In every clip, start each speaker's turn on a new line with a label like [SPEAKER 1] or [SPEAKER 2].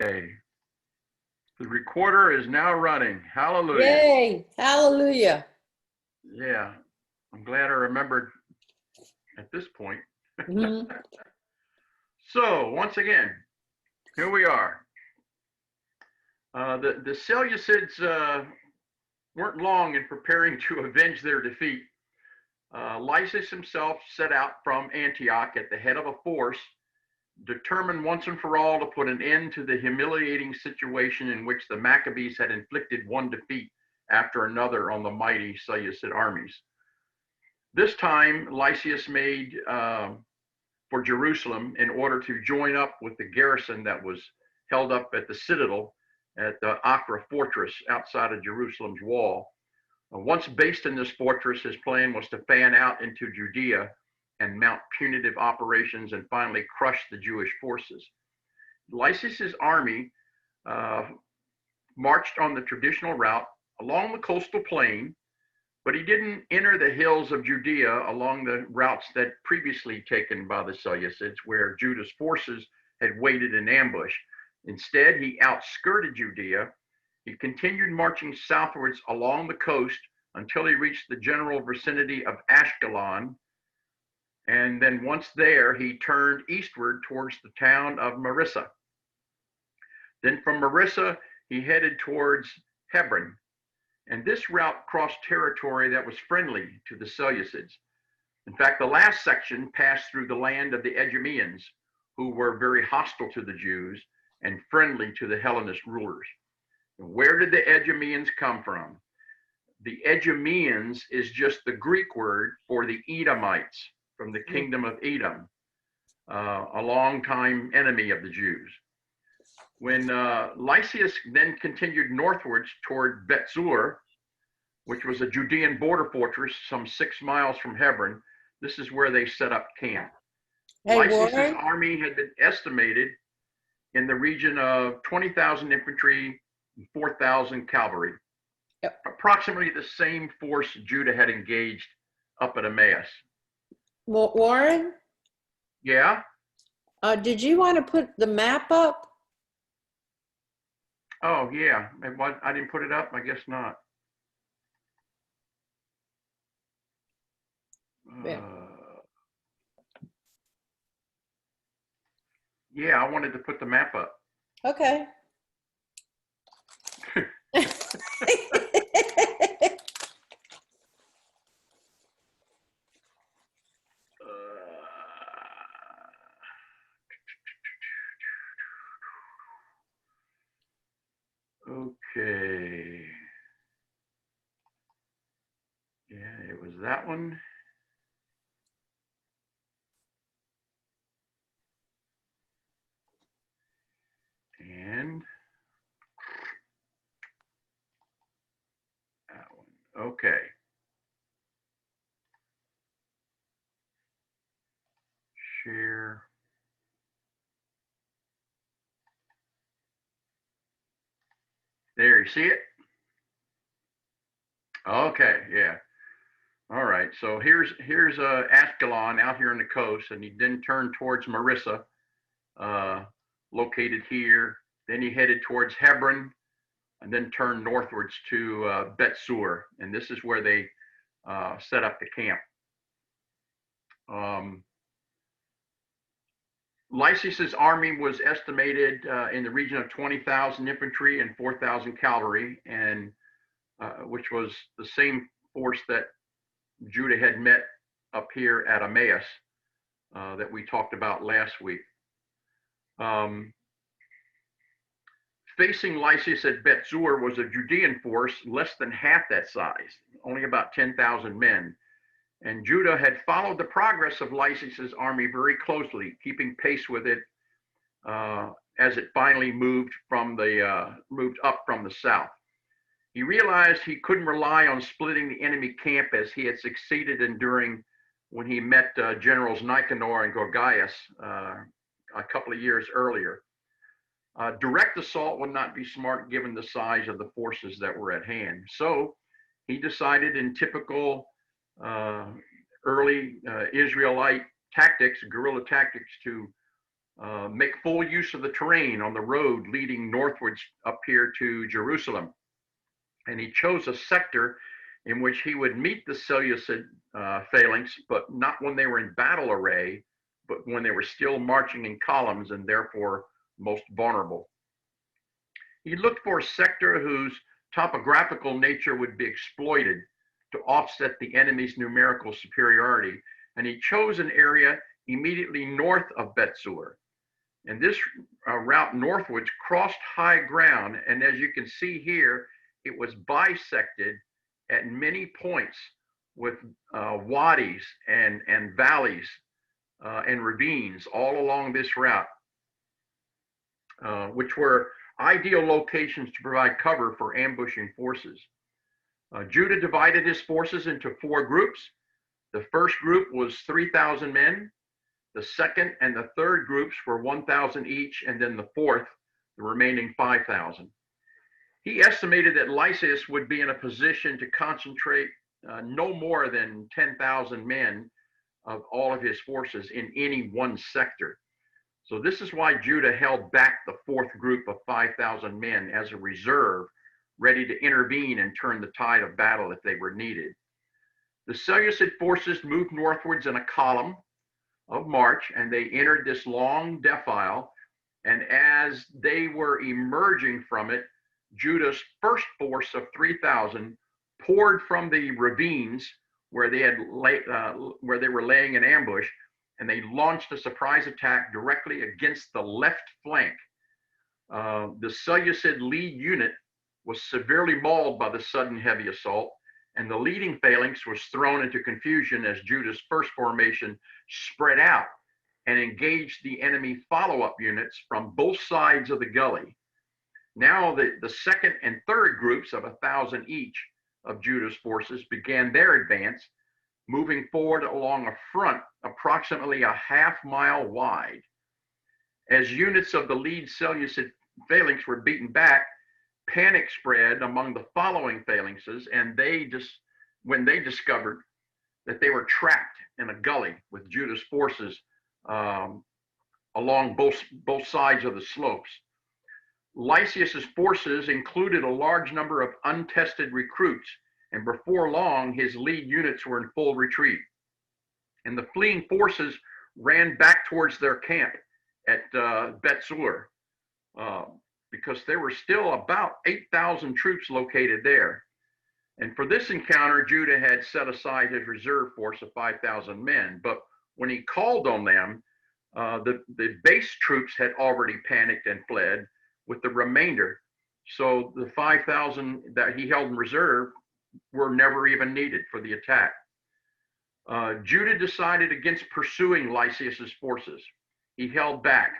[SPEAKER 1] Okay. The recorder is now running. Hallelujah.
[SPEAKER 2] Yay, hallelujah.
[SPEAKER 1] Yeah. I'm glad I remembered at this point.
[SPEAKER 2] Mhm.
[SPEAKER 1] So, once again, here we are. The Seleucids weren't long in preparing to avenge their defeat. Lysis himself set out from Antioch at the head of a force, determined once and for all to put an end to the humiliating situation in which the Maccabees had inflicted one defeat after another on the mighty Seleucid armies. This time, Lysias made for Jerusalem in order to join up with the garrison that was held up at the citadel at the Acra fortress outside of Jerusalem's wall. Once based in this fortress, his plan was to fan out into Judea and mount punitive operations and finally crush the Jewish forces. Lysias's army marched on the traditional route along the coastal plain, but he didn't enter the hills of Judea along the routes that previously taken by the Seleucids, where Judah's forces had waited in ambush. Instead, he outskirted Judea. He continued marching southwards along the coast until he reached the general vicinity of Ashkelon. And then once there, he turned eastward towards the town of Marissa. Then from Marissa, he headed towards Hebron. And this route crossed territory that was friendly to the Seleucids. In fact, the last section passed through the land of the Edumeans, who were very hostile to the Jews and friendly to the Hellenist rulers. And where did the Edumeans come from? The Edumeans is just the Greek word for the Edomites from the kingdom of Edom, a longtime enemy of the Jews. When Lysias then continued northwards toward Bethzur, which was a Judean border fortress some 6 miles from Hebron, this is where they set up camp.
[SPEAKER 2] Hey,
[SPEAKER 1] Lysias's
[SPEAKER 2] Warren?
[SPEAKER 1] army had been estimated in the region of 20,000 infantry and 4,000 cavalry.
[SPEAKER 2] Yep.
[SPEAKER 1] Approximately the same force Judah had engaged up at Emmaus.
[SPEAKER 2] Warren,
[SPEAKER 1] Yeah?
[SPEAKER 2] did you want to put the map up?
[SPEAKER 1] Oh, yeah. I didn't put it up? I guess not.
[SPEAKER 2] Yeah.
[SPEAKER 1] Yeah, I wanted to put the map up.
[SPEAKER 2] Okay.
[SPEAKER 1] Okay. Yeah, it was that one. And that one. Okay. Share. There, you see it? Okay, yeah. All right, so here's Ashkelon out here on the coast, and he then turned towards Marissa, located here. Then he headed towards Hebron, and then turned northwards to Bethzur, and this is where they set up the camp. Lysias's army was estimated in the region of 20,000 infantry and 4,000 cavalry, and which was the same force that Judah had met up here at Emmaus that we talked about last week. Facing Lysias at Bethzur was a Judean force less than half that size, only about 10,000 men. And Judah had followed the progress of Lysias's army very closely, keeping pace with it as it finally moved up from the south. He realized he couldn't rely on splitting the enemy camp as he had succeeded in doing when he met Generals Nicanor and Gorgias a couple of years earlier. Direct assault would not be smart given the size of the forces that were at hand. So he decided in typical early Israelite tactics, guerrilla tactics, to make full use of the terrain on the road leading northwards up here to Jerusalem. And he chose a sector in which he would meet the Seleucid phalanx, but not when they were in battle array, but when they were still marching in columns and therefore most vulnerable. He looked for a sector whose topographical nature would be exploited to offset the enemy's numerical superiority, and he chose an area immediately north of Bethsur. And this route northwards crossed high ground, and as you can see here, it was bisected at many points with wadis and valleys and ravines all along this route, which were ideal locations to provide cover for ambushing forces. Judah divided his forces into 4 groups. The first group was 3,000 men. The second and the third groups were 1,000 each, and then the fourth, the remaining 5,000. He estimated that Lysias would be in a position to concentrate no more than 10,000 men of all of his forces in any one sector. So this is why Judah held back the fourth group of 5,000 men as a reserve, ready to intervene and turn the tide of battle if they were needed. The Seleucid forces moved northwards in a column of march, and they entered this long defile. And as they were emerging from it, Judah's first force of 3,000 poured from the ravines where they were laying in ambush, and they launched a surprise attack directly against the left flank. The Seleucid lead unit was severely mauled by the sudden heavy assault, and the leading phalanx was thrown into confusion as Judah's first formation spread out and engaged the enemy follow-up units from both sides of the gully. Now the second and third groups of 1,000 each of Judah's forces began their advance, moving forward along a front approximately a half-mile wide. As units of the lead Seleucid phalanx were beaten back, panic spread among the following phalanxes, and when they discovered that they were trapped in a gully with Judah's forces along both sides of the slopes. Lysias's forces included a large number of untested recruits, and before long, his lead units were in full retreat. And the fleeing forces ran back towards their camp at Bethsur, because there were still about 8,000 troops located there. And for this encounter, Judah had set aside his reserve force of 5,000 men. But when he called on them, the base troops had already panicked and fled with the remainder. So the 5,000 that he held in reserve were never even needed for the attack. Judah decided against pursuing Lysias's forces. He held back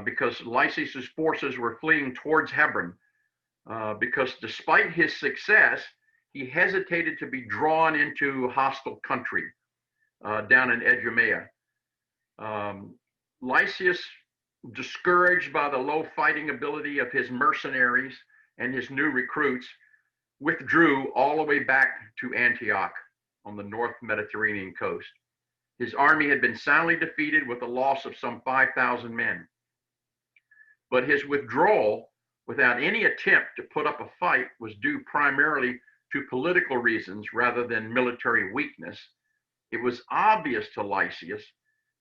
[SPEAKER 1] because Lysias's forces were fleeing towards Hebron, because despite his success, he hesitated to be drawn into hostile country down in Idumea. Lysias, discouraged by the low fighting ability of his mercenaries and his new recruits, withdrew all the way back to Antioch on the North Mediterranean coast. His army had been soundly defeated with a loss of some 5,000 men. But his withdrawal, without any attempt to put up a fight, was due primarily to political reasons rather than military weakness. It was obvious to Lysias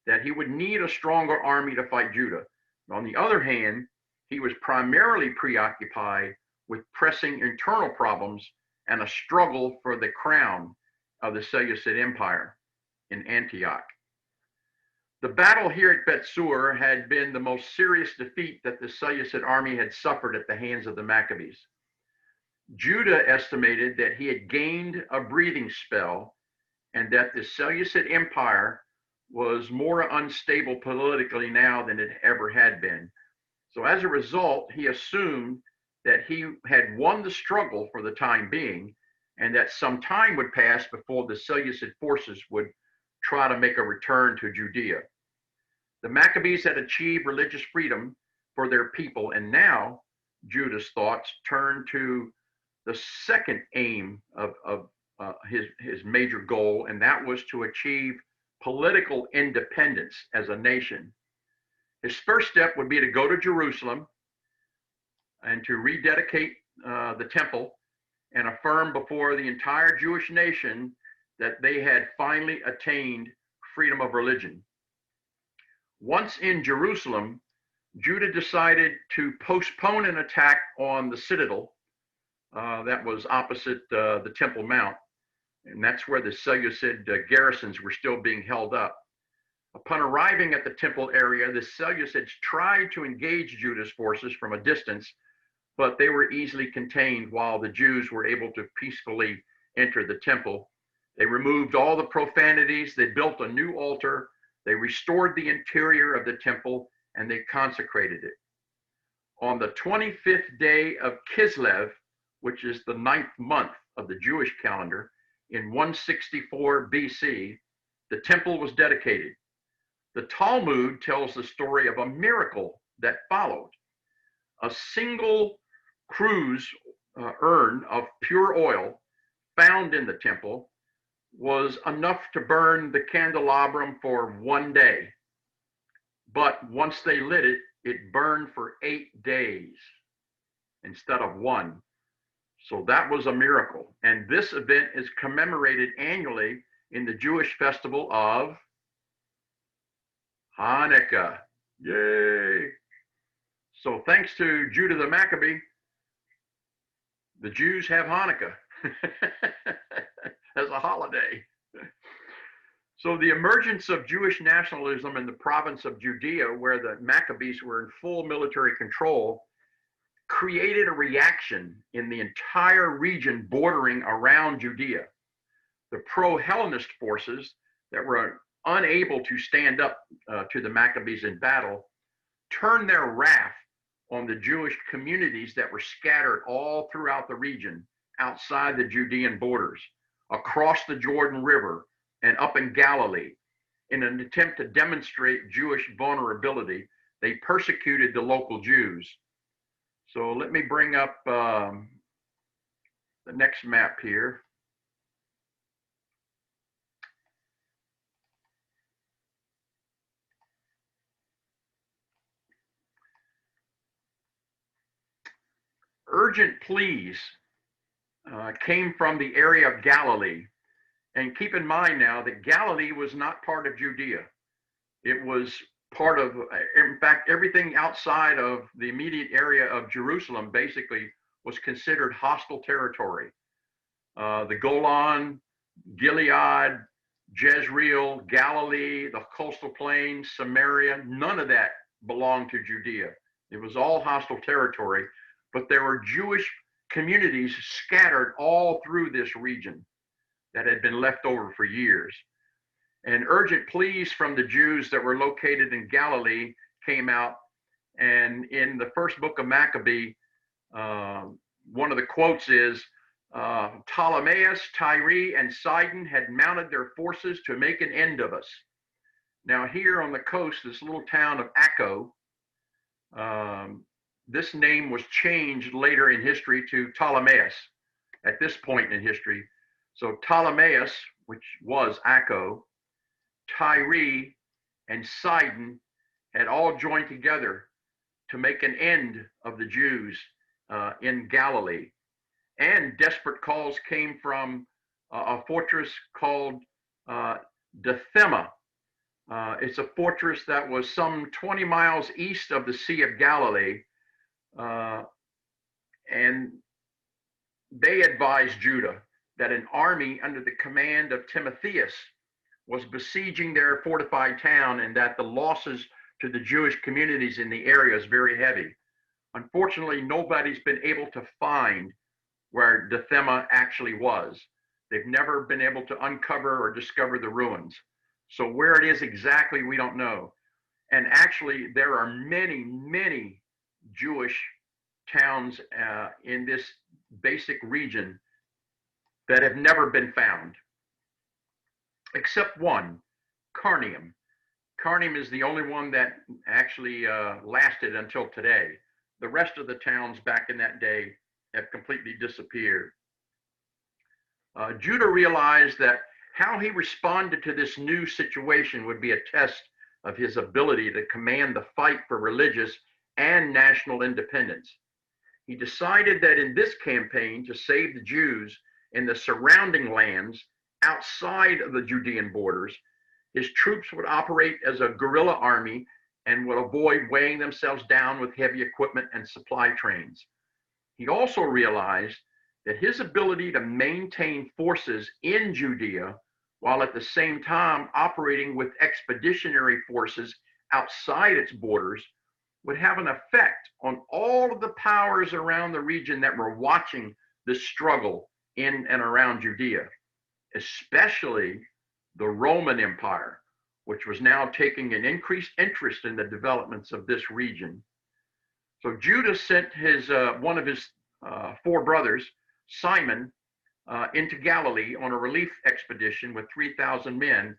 [SPEAKER 1] that he would need a stronger army to fight Judah. On the other hand, he was primarily preoccupied with pressing internal problems and a struggle for the crown of the Seleucid Empire in Antioch. The battle here at Bethsur had been the most serious defeat that the Seleucid army had suffered at the hands of the Maccabees. Judah estimated that he had gained a breathing spell and that the Seleucid Empire was more unstable politically now than it ever had been. So as a result, he assumed that he had won the struggle for the time being, and that some time would pass before the Seleucid forces would try to make a return to Judea. The Maccabees had achieved religious freedom for their people, and now Judah's thoughts turned to the second aim of his major goal, and that was to achieve political independence as a nation. His first step would be to go to Jerusalem and to rededicate the temple and affirm before the entire Jewish nation that they had finally attained freedom of religion. Once in Jerusalem, Judah decided to postpone an attack on the citadel that was opposite the Temple Mount, and that's where the Seleucid garrisons were still being held up. Upon arriving at the temple area, the Seleucids tried to engage Judah's forces from a distance, but they were easily contained while the Jews were able to peacefully enter the temple. They removed all the profanities, they built a new altar, they restored the interior of the temple, and they consecrated it. On the 25th day of Kislev, which is the 9th month of the Jewish calendar, in 164 BC, the temple was dedicated. The Talmud tells the story of a miracle that followed. A single cruse urn of pure oil found in the temple was enough to burn the candelabrum for 1 day. But once they lit it, it burned for 8 days instead of 1. So that was a miracle. And this event is commemorated annually in the Jewish festival of Hanukkah. Yay! So thanks to Judah the Maccabee, the Jews have Hanukkah as a holiday. So the emergence of Jewish nationalism in the province of Judea, where the Maccabees were in full military control, created a reaction in the entire region bordering around Judea. The pro-Hellenist forces that were unable to stand up to the Maccabees in battle turned their wrath on the Jewish communities that were scattered all throughout the region outside the Judean borders, across the Jordan River and up in Galilee. In an attempt to demonstrate Jewish vulnerability, they persecuted the local Jews. So let me bring up the next map here. Urgent pleas came from the area of Galilee. And keep in mind now that Galilee was not part of Judea. It was part of, in fact, everything outside of the immediate area of Jerusalem basically was considered hostile territory. The Golan, Gilead, Jezreel, Galilee, the coastal plains, Samaria, none of that belonged to Judea. It was all hostile territory, but there were Jewish communities scattered all through this region that had been left over for years. And urgent pleas from the Jews that were located in Galilee came out. And in the first book of Maccabee, one of the quotes is, Ptolemais, Tyre, and Sidon had mounted their forces to make an end of us. Now here on the coast, this little town of Acco, this name was changed later in history to Ptolemais at this point in history. So Ptolemais, which was Acco, Tyre, and Sidon had all joined together to make an end of the Jews in Galilee. And desperate calls came from a fortress called Dithema. It's a fortress that was some 20 miles east of the Sea of Galilee. And they advised Judah that an army under the command of Timotheus was besieging their fortified town and that the losses to the Jewish communities in the area is very heavy. Unfortunately, nobody's been able to find where Dithema actually was. They've never been able to uncover or discover the ruins. So where it is exactly, we don't know. And actually, there are many, many Jewish towns in this basic region that have never been found, except one, Carnium. Carnium is the only one that actually lasted until today. The rest of the towns back in that day have completely disappeared. Judah realized that how he responded to this new situation would be a test of his ability to command the fight for religious and national independence. He decided that in this campaign to save the Jews in the surrounding lands outside of the Judean borders, his troops would operate as a guerrilla army and would avoid weighing themselves down with heavy equipment and supply trains. He also realized that his ability to maintain forces in Judea while at the same time operating with expeditionary forces outside its borders would have an effect on all of the powers around the region that were watching this struggle in and around Judea, especially the Roman Empire, which was now taking an increased interest in the developments of this region. So Judah sent one of his 4 brothers, Simon, into Galilee on a relief expedition with 3,000 men,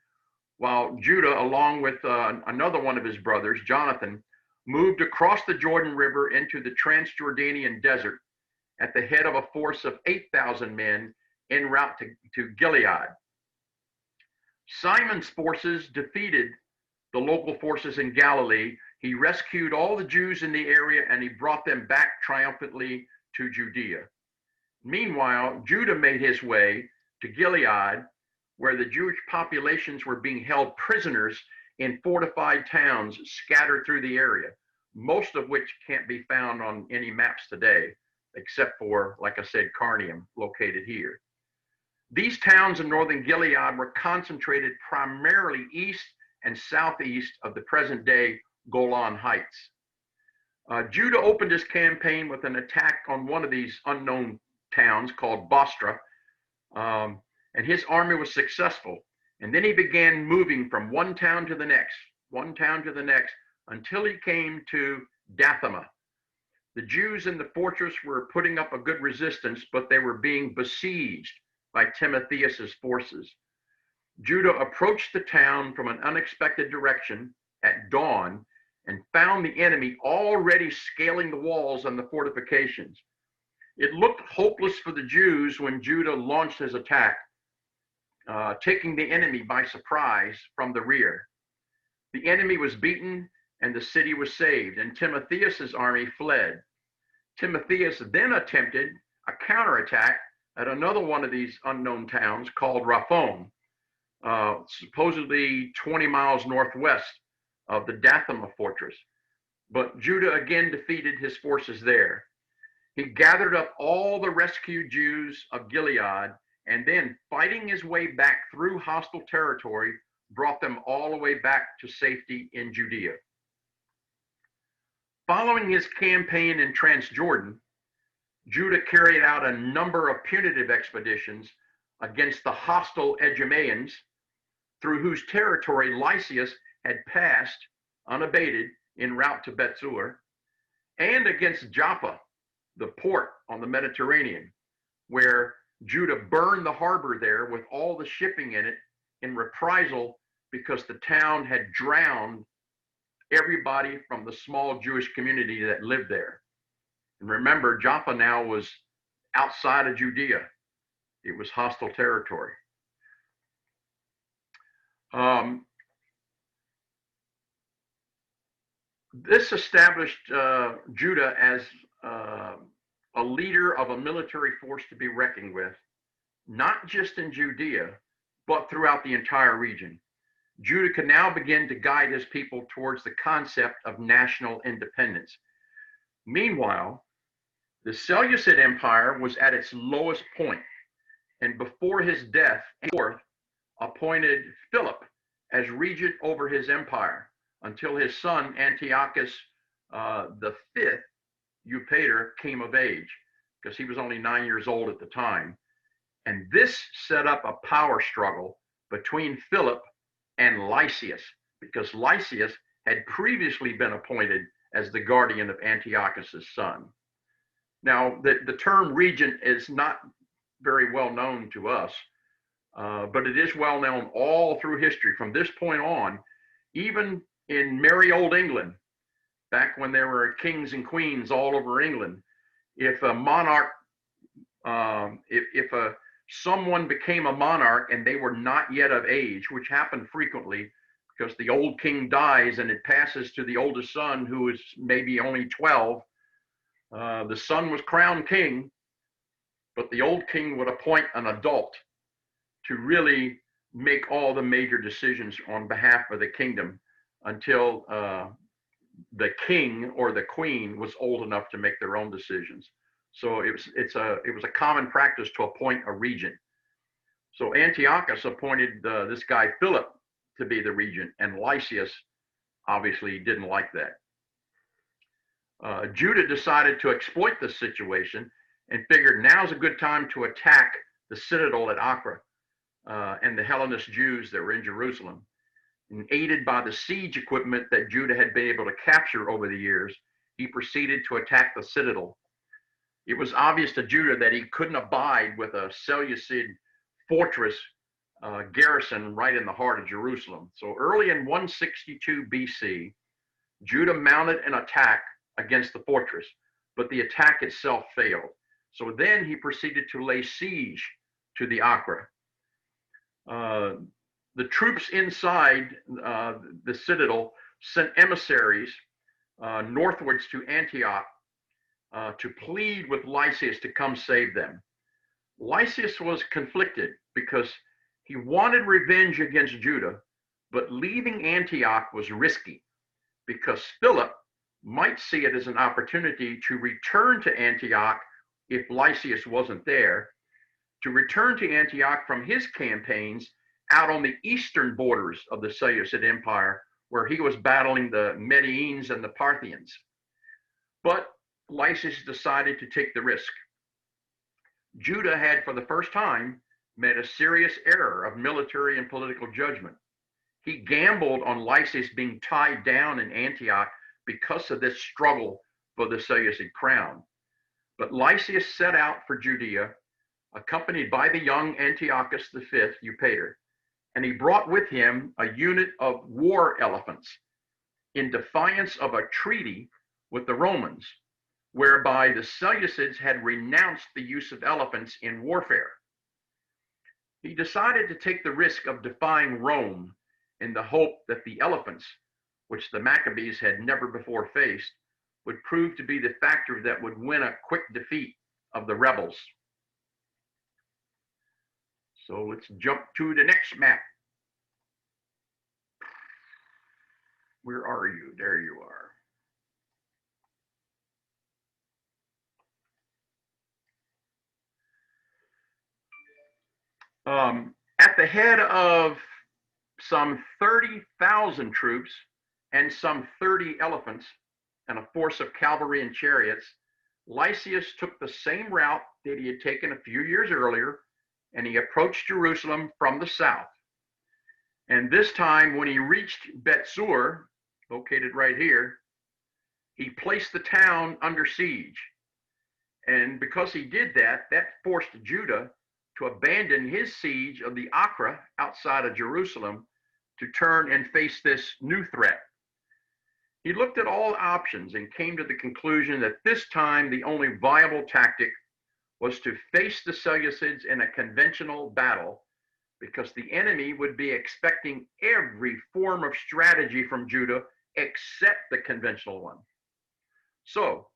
[SPEAKER 1] while Judah, along with another one of his brothers, Jonathan, moved across the Jordan River into the Transjordanian desert at the head of a force of 8,000 men en route to Gilead. Simon's forces defeated the local forces in Galilee. He rescued all the Jews in the area and he brought them back triumphantly to Judea. Meanwhile, Judah made his way to Gilead, where the Jewish populations were being held prisoners in fortified towns scattered through the area, most of which can't be found on any maps today, except for, like I said, Carnium, located here. These towns in northern Gilead were concentrated primarily east and southeast of the present-day Golan Heights. Judah opened his campaign with an attack on one of these unknown towns called Bostra, and his army was successful. And then he began moving from one town to the next, until he came to Dathama. The Jews in the fortress were putting up a good resistance, but they were being besieged by Timotheus's forces. Judah approached the town from an unexpected direction at dawn and found the enemy already scaling the walls and the fortifications. It looked hopeless for the Jews when Judah launched his attack, taking the enemy by surprise from the rear. The enemy was beaten and the city was saved, and Timotheus's army fled. Timotheus then attempted a counterattack at another one of these unknown towns called Raphon, supposedly 20 miles northwest of the Dathama fortress. But Judah again defeated his forces there. He gathered up all the rescued Jews of Gilead and then, fighting his way back through hostile territory, brought them all the way back to safety in Judea. Following his campaign in Transjordan, Judah carried out a number of punitive expeditions against the hostile Idumeans, through whose territory Lysias had passed unabated en route to Bethsur, and against Joppa, the port on the Mediterranean, where Judah burned the harbor there with all the shipping in it in reprisal because the town had drowned everybody from the small Jewish community that lived there. And remember, Joppa now was outside of Judea. It was hostile territory. This established Judah as a leader of a military force to be reckoned with, not just in Judea, but throughout the entire region. Judah could now begin to guide his people towards the concept of national independence. Meanwhile, the Seleucid Empire was at its lowest point, and before his death, Fourth appointed Philip as regent over his empire until his son Antiochus V, Eupator, came of age, because he was only 9 years old at the time. And this set up a power struggle between Philip and Lysias, because Lysias had previously been appointed as the guardian of Antiochus's son. Now, the term regent is not very well known to us, but it is well known all through history. From this point on, even in merry old England, back when there were kings and queens all over England, if a monarch, someone became a monarch and they were not yet of age, which happened frequently because the old king dies and it passes to the oldest son, who is maybe only 12. The son was crowned king, but the old king would appoint an adult to really make all the major decisions on behalf of the kingdom until the king or the queen was old enough to make their own decisions. So it was a common practice to appoint a regent. So Antiochus appointed this guy Philip to be the regent, and Lysias obviously didn't like that. Judah decided to exploit this situation and figured now's a good time to attack the citadel at Acre and the Hellenist Jews that were in Jerusalem. And aided by the siege equipment that Judah had been able to capture over the years, he proceeded to attack the citadel. It was obvious to Judah that he couldn't abide with a Seleucid fortress garrison right in the heart of Jerusalem. So early in 162 BC, Judah mounted an attack against the fortress, but the attack itself failed. So then he proceeded to lay siege to the Acre. The troops inside the citadel sent emissaries northwards to Antioch to plead with Lysias to come save them. Lysias was conflicted because he wanted revenge against Judah, but leaving Antioch was risky because Philip might see it as an opportunity to return to Antioch if Lysias wasn't there, to return to Antioch from his campaigns out on the eastern borders of the Seleucid Empire, where he was battling the Medians and the Parthians. But Lysias decided to take the risk. Judah had, for the first time, made a serious error of military and political judgment. He gambled on Lysias being tied down in Antioch because of this struggle for the Seleucid crown. But Lysias set out for Judea, accompanied by the young Antiochus V, Eupator, and he brought with him a unit of war elephants in defiance of a treaty with the Romans, whereby the Seleucids had renounced the use of elephants in warfare. He decided to take the risk of defying Rome in the hope that the elephants, which the Maccabees had never before faced, would prove to be the factor that would win a quick defeat of the rebels. So let's jump to the next map. Where are you? There you are. At the head of some 30,000 troops and some 30 elephants and a force of cavalry and chariots, Lysias took the same route that he had taken a few years earlier, and he approached Jerusalem from the south. And this time, when he reached Bet-zur, located right here, he placed the town under siege. And because he did that, that forced Judah to abandon his siege of the Acre outside of Jerusalem to turn and face this new threat. He looked at all options and came to the conclusion that this time the only viable tactic was to face the Seleucids in a conventional battle, because the enemy would be expecting every form of strategy from Judah except the conventional one. So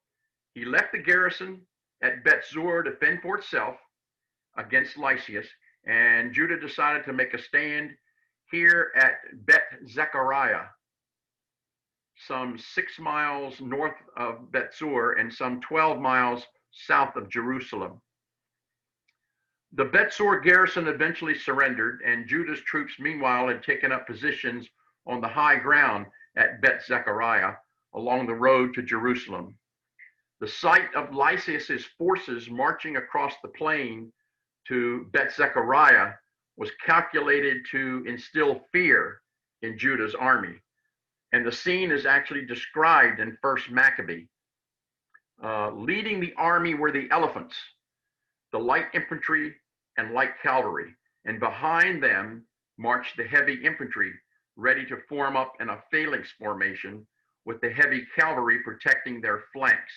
[SPEAKER 1] he left the garrison at Bet-zur to fend for itself against Lysias, and Judah decided to make a stand here at Bet-Zechariah, some 6 miles north of Bet-zur and some 12 miles south of Jerusalem. The Bet-zur garrison eventually surrendered, and Judah's troops meanwhile had taken up positions on the high ground at Bet-Zechariah along the road to Jerusalem. The sight of Lysias's forces marching across the plain to Bet-Zechariah was calculated to instill fear in Judah's army. And the scene is actually described in 1st Maccabee. Leading the army were the elephants, the light infantry and light cavalry, and behind them marched the heavy infantry, ready to form up in a phalanx formation with the heavy cavalry protecting their flanks.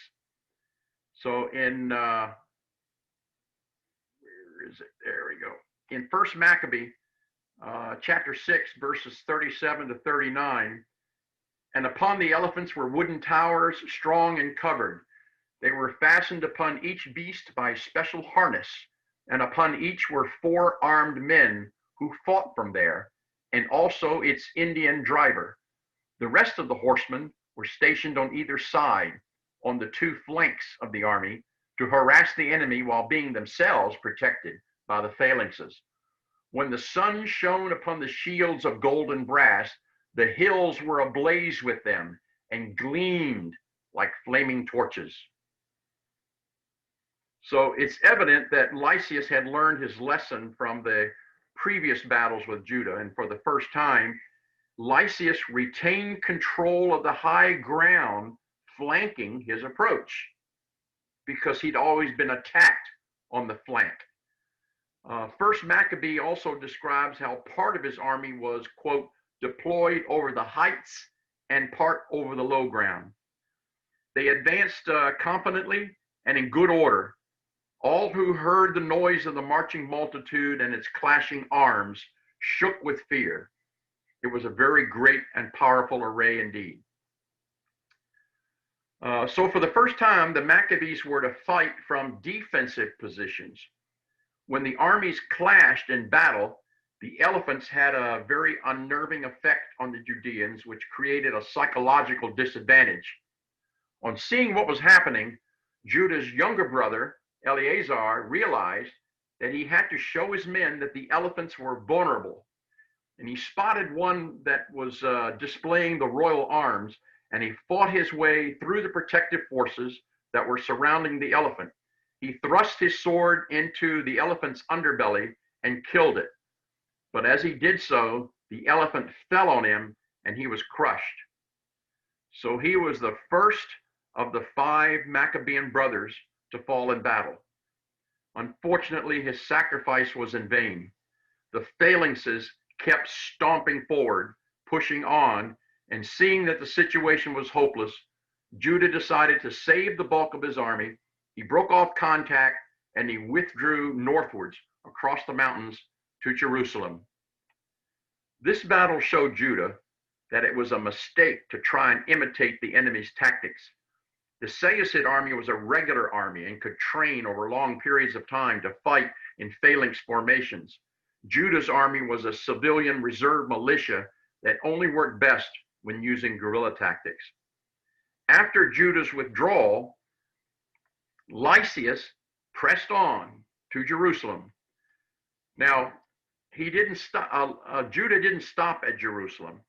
[SPEAKER 1] So in, where is it? There we go. In 1st Maccabee, chapter 6, verses 37 to 39. And upon the elephants were wooden towers, strong and covered. They were fastened upon each beast by special harness, and upon each were 4 armed men who fought from there, and also its Indian driver. The rest of the horsemen were stationed on either side, on the 2 flanks of the army, to harass the enemy while being themselves protected by the phalanxes. When the sun shone upon the shields of gold and brass, the hills were ablaze with them and gleamed like flaming torches. So it's evident that Lysias had learned his lesson from the previous battles with Judah, and for the first time, Lysias retained control of the high ground flanking his approach, because he'd always been attacked on the flank. First Maccabee also describes how part of his army was, quote, deployed over the heights and part over the low ground. They advanced confidently and in good order. All who heard the noise of the marching multitude and its clashing arms shook with fear. It was a very great and powerful array indeed. So for the first time, the Maccabees were to fight from defensive positions. When the armies clashed in battle, the elephants had a very unnerving effect on the Judeans, which created a psychological disadvantage. On seeing what was happening, Judah's younger brother, Eleazar, realized that he had to show his men that the elephants were vulnerable. And he spotted one that was displaying the royal arms, and he fought his way through the protective forces that were surrounding the elephant. He thrust his sword into the elephant's underbelly and killed it. But as he did so, the elephant fell on him and he was crushed. So he was the first of the 5 Maccabean brothers to fall in battle. Unfortunately, his sacrifice was in vain. The phalanxes kept stomping forward, pushing on, and seeing that the situation was hopeless, Judah decided to save the bulk of his army. He broke off contact and he withdrew northwards across the mountains to Jerusalem. This battle showed Judah that it was a mistake to try and imitate the enemy's tactics. The Seleucid army was a regular army and could train over long periods of time to fight in phalanx formations. Judah's army was a civilian reserve militia that only worked best when using guerrilla tactics. After Judah's withdrawal, Lysias pressed on to Jerusalem. Now, he didn't stop. Judah didn't stop at Jerusalem.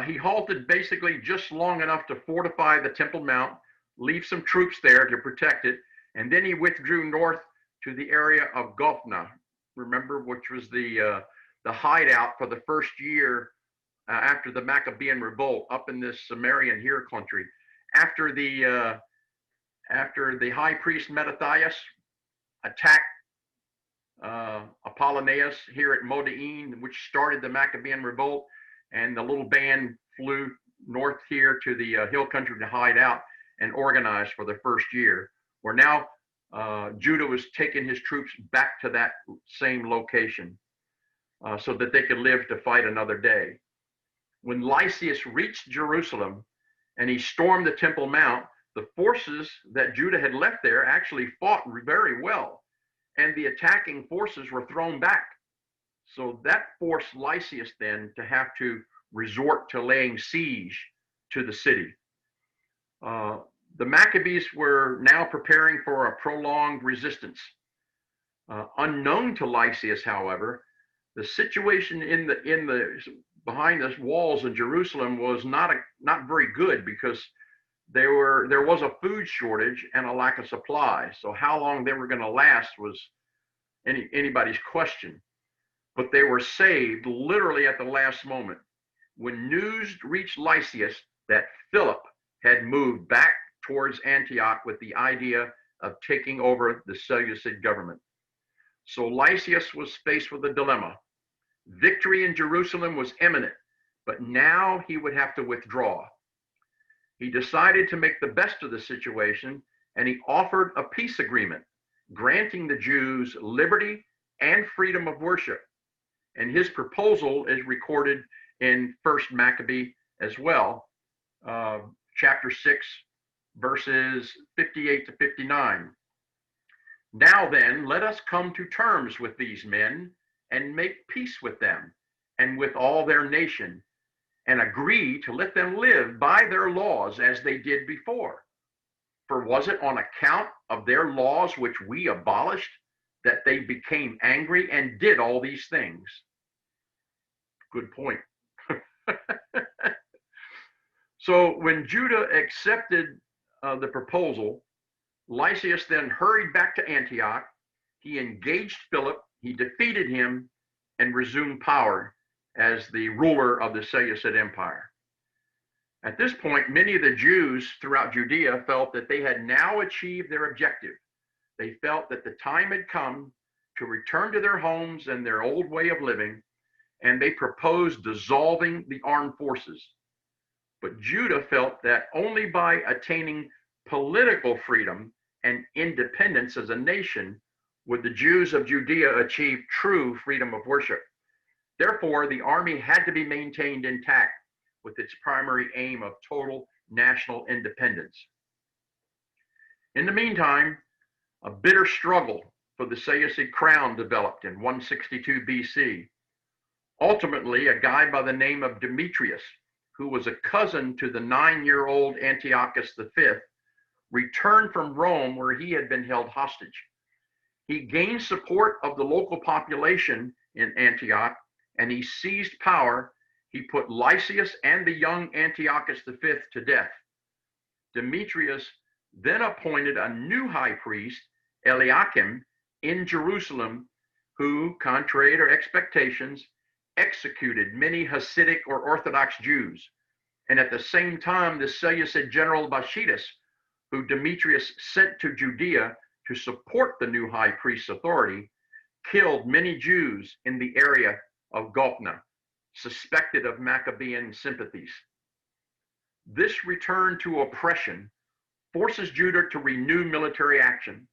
[SPEAKER 1] He halted basically just long enough to fortify the Temple Mount, leave some troops there to protect it, and then he withdrew north to the area of Gophna, remember, which was the hideout for the first year after the Maccabean revolt up in this Sumerian hill country. After the high priest Mattathias attacked Apollonius here at Modi'in, which started the Maccabean revolt, and the little band flew north here to the hill country to hide out and organize for the first year, where now Judah was taking his troops back to that same location so that they could live to fight another day. When Lysias reached Jerusalem and he stormed the Temple Mount, the forces that Judah had left there actually fought very well, and the attacking forces were thrown back. So that forced Lysias then to have to resort to laying siege to the city. The Maccabees were now preparing for a prolonged resistance. Unknown to Lysias, however, the situation in the behind the walls in Jerusalem was not very good, because there was a food shortage and a lack of supply. So how long they were going to last was anybody's question. But they were saved literally at the last moment when news reached Lysias that Philip had moved back towards Antioch with the idea of taking over the Seleucid government. So Lysias was faced with a dilemma. Victory in Jerusalem was imminent, but now he would have to withdraw. He decided to make the best of the situation, and he offered a peace agreement, granting the Jews liberty and freedom of worship. And his proposal is recorded in First Maccabee as well, chapter 6, verses 58 to 59. Now then, let us come to terms with these men and make peace with them and with all their nation, and agree to let them live by their laws as they did before. For was it on account of their laws which we abolished that they became angry and did all these things? Good point. So when Judah accepted the proposal, Lysias then hurried back to Antioch. He engaged Philip, he defeated him, and resumed power as the ruler of the Seleucid Empire. At this point, many of the Jews throughout Judea felt that they had now achieved their objective. They felt that the time had come to return to their homes and their old way of living, and they proposed dissolving the armed forces. But Judah felt that only by attaining political freedom and independence as a nation would the Jews of Judea achieve true freedom of worship. Therefore, the army had to be maintained intact with its primary aim of total national independence. In the meantime, a bitter struggle for the Seleucid crown developed in 162 BC. Ultimately, a guy by the name of Demetrius, who was a cousin to the 9-year-old Antiochus V, returned from Rome where he had been held hostage. He gained support of the local population in Antioch, and he seized power. He put Lysias and the young Antiochus V to death. Demetrius then appointed a new high priest, Eliakim, in Jerusalem, who, contrary to expectations, executed many Hasidic or Orthodox Jews. And at the same time, the Seleucid general Bacchides, who Demetrius sent to Judea to support the new high priest's authority, killed many Jews in the area of Golgotha, suspected of Maccabean sympathies. This return to oppression forces Judah to renew military action.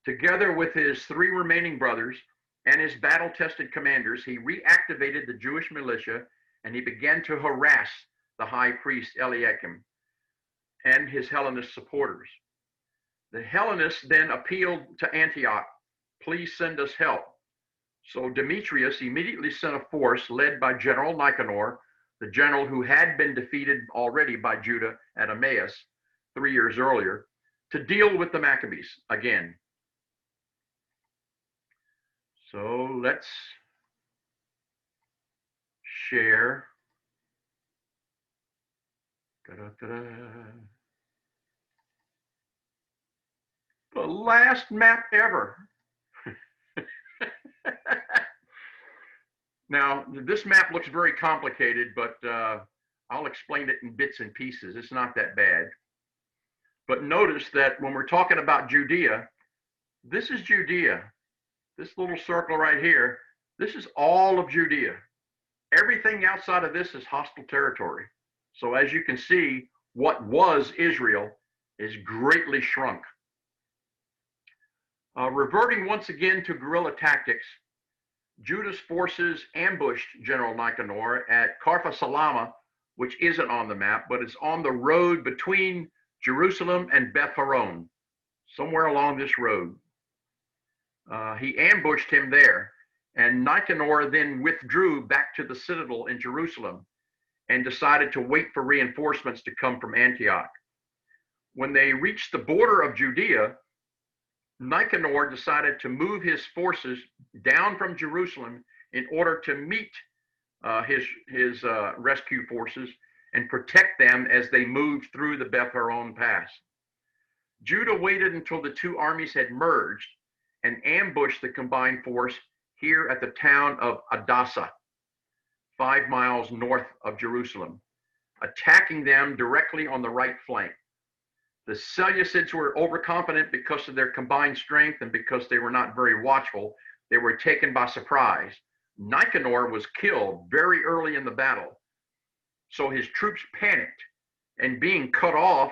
[SPEAKER 1] Together with his 3 remaining brothers and his battle-tested commanders, he reactivated the Jewish militia, and he began to harass the high priest Eliakim and his Hellenist supporters. The Hellenists then appealed to Antioch, "Please send us help." So Demetrius immediately sent a force led by General Nicanor, the general who had been defeated already by Judah at Emmaus 3 years earlier, to deal with the Maccabees again. So let's share. The last map ever. Now, this map looks very complicated, but I'll explain it in bits and pieces. It's not that bad. But notice that when we're talking about Judea, this is Judea. This little circle right here, this is all of Judea. Everything outside of this is hostile territory. So as you can see, what was Israel is greatly shrunk. Reverting once again to guerrilla tactics, Judah's forces ambushed General Nicanor at Karfa Salama, which isn't on the map, but it's on the road between Jerusalem and Beth Horon, somewhere along this road. He ambushed him there, and Nicanor then withdrew back to the citadel in Jerusalem and decided to wait for reinforcements to come from Antioch. When they reached the border of Judea, Nicanor decided to move his forces down from Jerusalem in order to meet his rescue forces and protect them as they moved through the Beth Horon Pass. Judah waited until the 2 armies had merged and ambushed the combined force here at the town of Adasa, 5 miles north of Jerusalem, attacking them directly on the right flank. The Seleucids were overconfident because of their combined strength and because they were not very watchful. They were taken by surprise. Nicanor was killed very early in the battle. So his troops panicked, and being cut off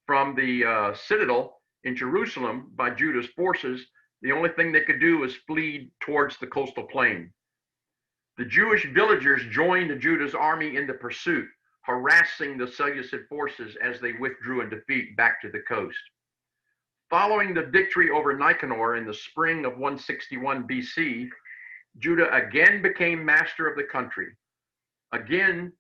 [SPEAKER 1] from the citadel in Jerusalem by Judah's forces, the only thing they could do was flee towards the coastal plain. The Jewish villagers joined Judah's army in the pursuit, harassing the Seleucid forces as they withdrew in defeat back to the coast. Following the victory over Nicanor in the spring of 161 BC, Judah again became master of the country. Again,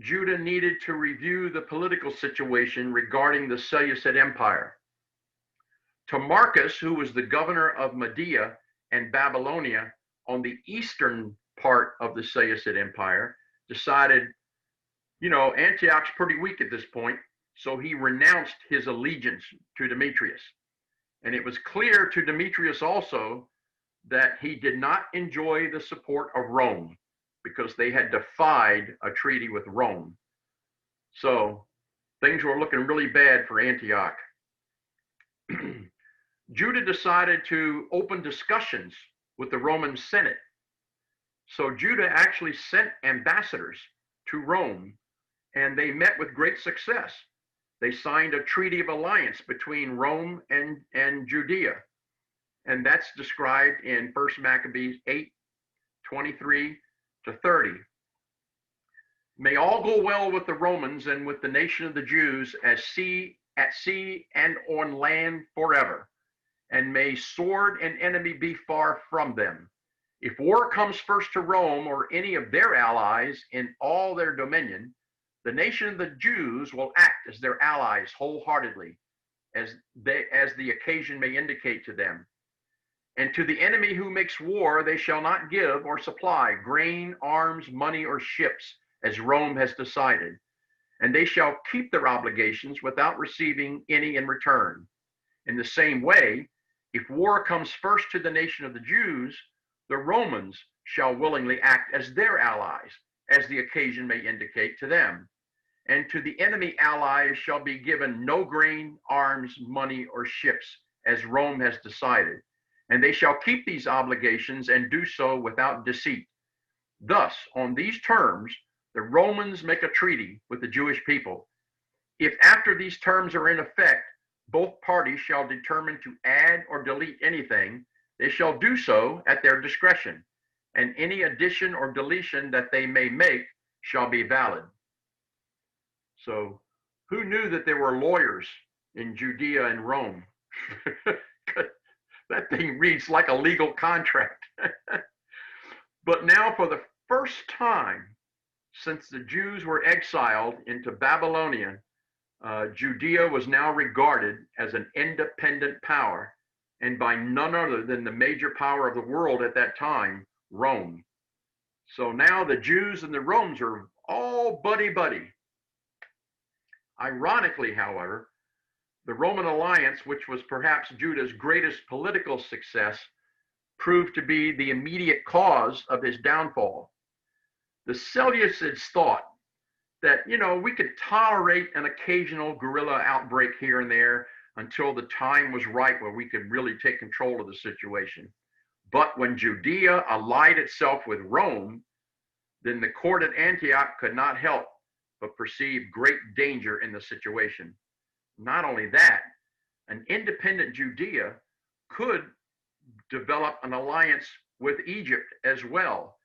[SPEAKER 1] Judah needed to review the political situation regarding the Seleucid Empire. Timarchus, who was the governor of Media and Babylonia on the eastern part of the Seleucid Empire, decided, Antioch's pretty weak at this point, so he renounced his allegiance to Demetrius. And it was clear to Demetrius also that he did not enjoy the support of Rome because they had defied a treaty with Rome. So things were looking really bad for Antioch. Judah decided to open discussions with the Roman Senate. So Judah actually sent ambassadors to Rome, and they met with great success. They signed a treaty of alliance between Rome and Judea. And that's described in 1 Maccabees 8:23 to 30. May all go well with the Romans and with the nation of the Jews at sea and on land forever. And may sword and enemy be far from them. If war comes first to Rome or any of their allies in all their dominion, the nation of the Jews will act as their allies wholeheartedly, as the occasion may indicate to them. And to the enemy who makes war, they shall not give or supply grain, arms, money, or ships, as Rome has decided. And they shall keep their obligations without receiving any in return. In the same way, if war comes first to the nation of the Jews, the Romans shall willingly act as their allies, as the occasion may indicate to them. And to the enemy allies shall be given no grain, arms, money, or ships, as Rome has decided. And they shall keep these obligations and do so without deceit. Thus, on these terms, the Romans make a treaty with the Jewish people. If after these terms are in effect, both parties shall determine to add or delete anything, they shall do so at their discretion, and any addition or deletion that they may make shall be valid. So, who knew that there were lawyers in Judea and Rome? That thing reads like a legal contract. But now, for the first time since the Jews were exiled into Babylonia, Judea was now regarded as an independent power, and by none other than the major power of the world at that time, Rome. So now the Jews and the Romans are all buddy-buddy. Ironically, however, the Roman alliance, which was perhaps Judah's greatest political success, proved to be the immediate cause of his downfall. The Seleucids thought that, we could tolerate an occasional guerrilla outbreak here and there until the time was right where we could really take control of the situation. But when Judea allied itself with Rome, then the court at Antioch could not help but perceive great danger in the situation. Not only that, an independent Judea could develop an alliance with Egypt as well,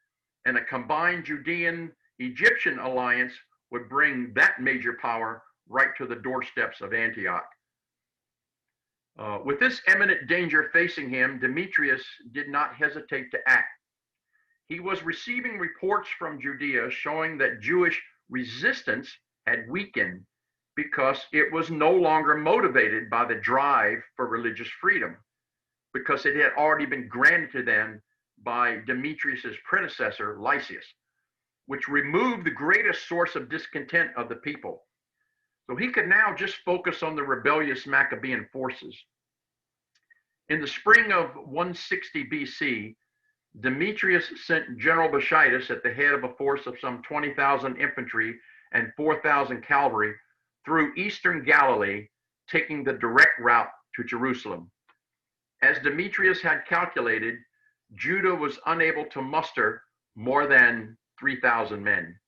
[SPEAKER 1] and a combined Judean-Egyptian alliance would bring that major power right to the doorsteps of Antioch. With this imminent danger facing him, Demetrius did not hesitate to act. He was receiving reports from Judea showing that Jewish resistance had weakened because it was no longer motivated by the drive for religious freedom, because it had already been granted to them by Demetrius's predecessor, Lysias, which removed the greatest source of discontent of the people. So he could now just focus on the rebellious Maccabean forces. In the spring of 160 BC, Demetrius sent General Bacchides at the head of a force of some 20,000 infantry and 4,000 cavalry through eastern Galilee, taking the direct route to Jerusalem. As Demetrius had calculated, Judah was unable to muster more than 3,000 men.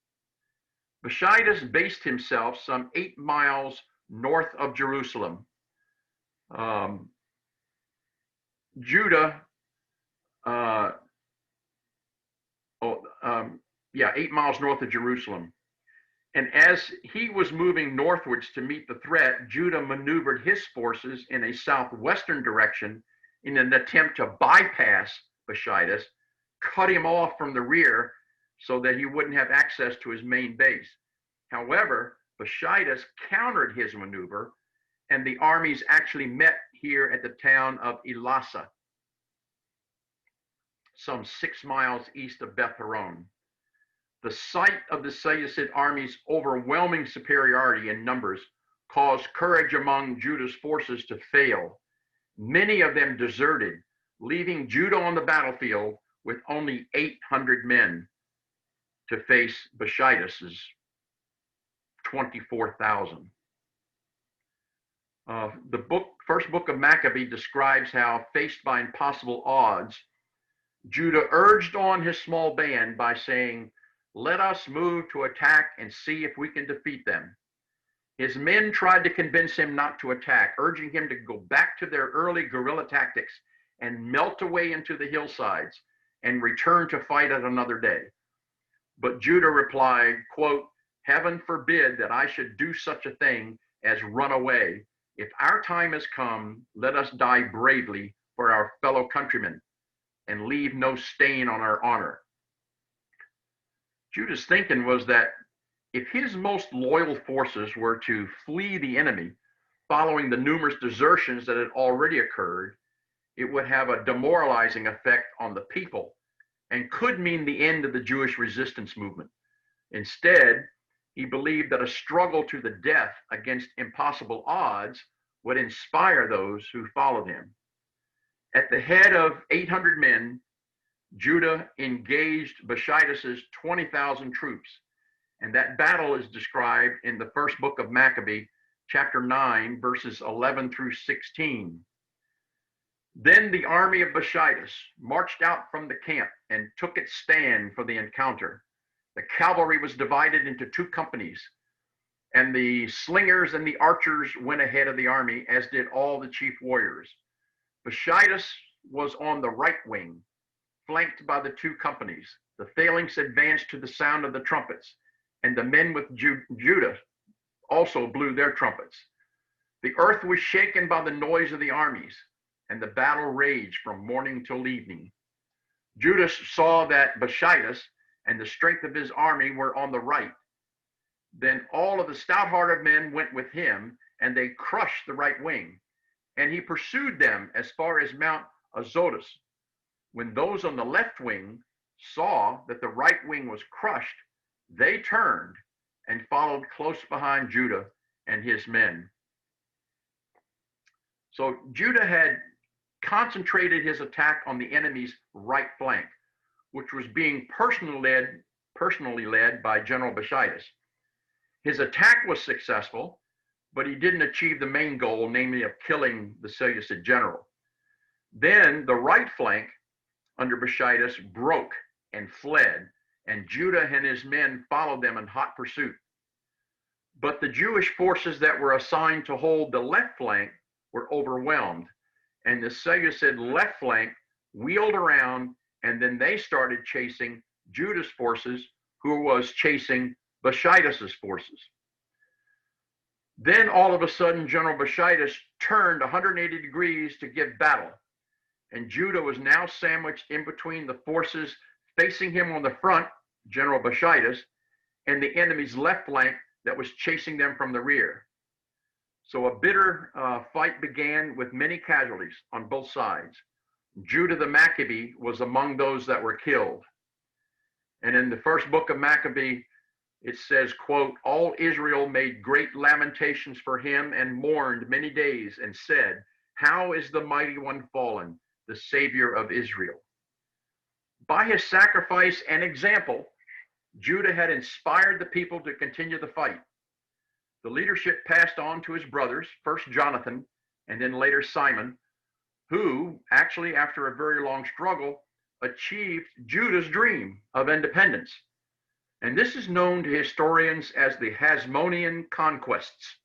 [SPEAKER 1] Bacchides based himself some 8 miles north of Jerusalem. 8 miles north of Jerusalem. And as he was moving northwards to meet the threat, Judah maneuvered his forces in a southwestern direction in an attempt to bypass Boshaidus, cut him off from the rear so that he wouldn't have access to his main base. However, Boshaidus countered his maneuver, and the armies actually met here at the town of Elasa, some 6 miles east of Beth Horon. The sight of the Seleucid army's overwhelming superiority in numbers caused courage among Judah's forces to fail. Many of them deserted, leaving Judah on the battlefield with only 800 men to face Boshaidus's 24,000. The first book of Maccabee describes how, faced by impossible odds, Judah urged on his small band by saying, "Let us move to attack and see if we can defeat them." His men tried to convince him not to attack, urging him to go back to their early guerrilla tactics and melt away into the hillsides and return to fight at another day. But Judah replied, quote, "Heaven forbid that I should do such a thing as run away. If our time has come, let us die bravely for our fellow countrymen and leave no stain on our honor." Judah's thinking was that if his most loyal forces were to flee the enemy following the numerous desertions that had already occurred, it would have a demoralizing effect on the people and could mean the end of the Jewish resistance movement. Instead, he believed that a struggle to the death against impossible odds would inspire those who followed him. At the head of 800 men, Judah engaged Boshaidus's 20,000 troops, and that battle is described in the first book of Maccabee, chapter 9, verses 11 through 16. Then the army of Boshaidus marched out from the camp and took its stand for the encounter. The cavalry was divided into 2 companies, and the slingers and the archers went ahead of the army, as did all the chief warriors. Boshaidus was on the right wing, flanked by the 2 companies. The phalanx advanced to the sound of the trumpets, and the men with Judah also blew their trumpets. The earth was shaken by the noise of the armies, and the battle raged from morning till evening. Judah saw that Boshaidus and the strength of his army were on the right. Then all of the stout-hearted men went with him, and they crushed the right wing. And he pursued them as far as Mount Azotus. When those on the left wing saw that the right wing was crushed, they turned and followed close behind Judah and his men. So Judah had concentrated his attack on the enemy's right flank, which was being personally led by General Boshaidus. His attack was successful, but he didn't achieve the main goal, namely of killing the Seleucid general. Then the right flank under Boshaidus broke and fled, and Judah and his men followed them in hot pursuit. But the Jewish forces that were assigned to hold the left flank were overwhelmed, and the Seleucid left flank wheeled around, and then they started chasing Judah's forces, who was chasing Boshaidus's forces. Then all of a sudden, General Boshaidus turned 180 degrees to give battle, and Judah was now sandwiched in between the forces facing him on the front, General Boshaidus, and the enemy's left flank that was chasing them from the rear. So a bitter fight began with many casualties on both sides. Judah the Maccabee was among those that were killed. And in the first book of Maccabee, it says, quote, "All Israel made great lamentations for him and mourned many days and said, 'How is the mighty one fallen, the Savior of Israel?'" By his sacrifice and example, Judah had inspired the people to continue the fight. The leadership passed on to his brothers, first Jonathan and then later Simon, who actually, after a very long struggle, achieved Judah's dream of independence. And this is known to historians as the Hasmonean conquests.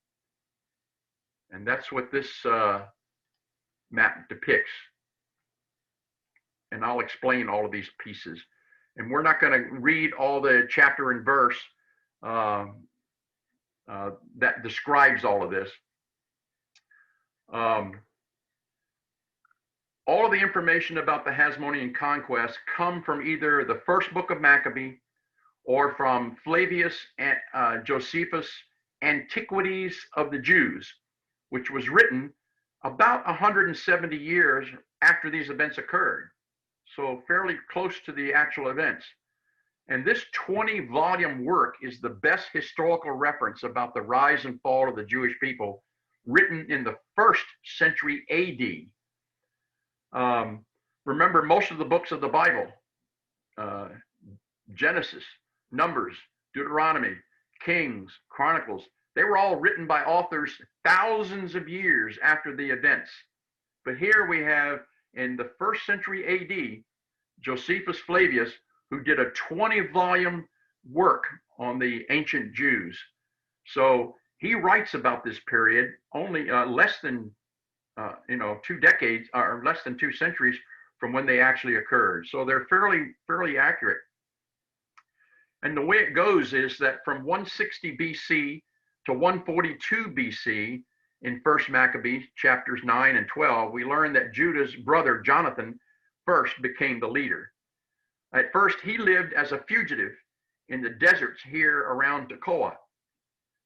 [SPEAKER 1] And that's what this map depicts. And I'll explain all of these pieces. And we're not going to read all the chapter and verse that describes all of this. All of the information about the Hasmonean conquest come from either the first book of Maccabee or from Flavius and Josephus' Antiquities of the Jews, which was written about 170 years after these events occurred. So fairly close to the actual events. And this 20-volume work is the best historical reference about the rise and fall of the Jewish people, written in the 1st century AD. Remember, most of the books of the Bible, Genesis, Numbers, Deuteronomy, Kings, Chronicles, they were all written by authors thousands of years after the events. But here we have, in the 1st century AD, Josephus Flavius, who did a 20-volume work on the ancient Jews. So he writes about this period only less than 2 decades, or less than 2 centuries from when they actually occurred. So they're fairly accurate. And the way it goes is that from 160 BC to 142 BC, in 1st Maccabees chapters 9 and 12, we learn that Judah's brother Jonathan first became the leader. At first, he lived as a fugitive in the deserts here around Tekoa.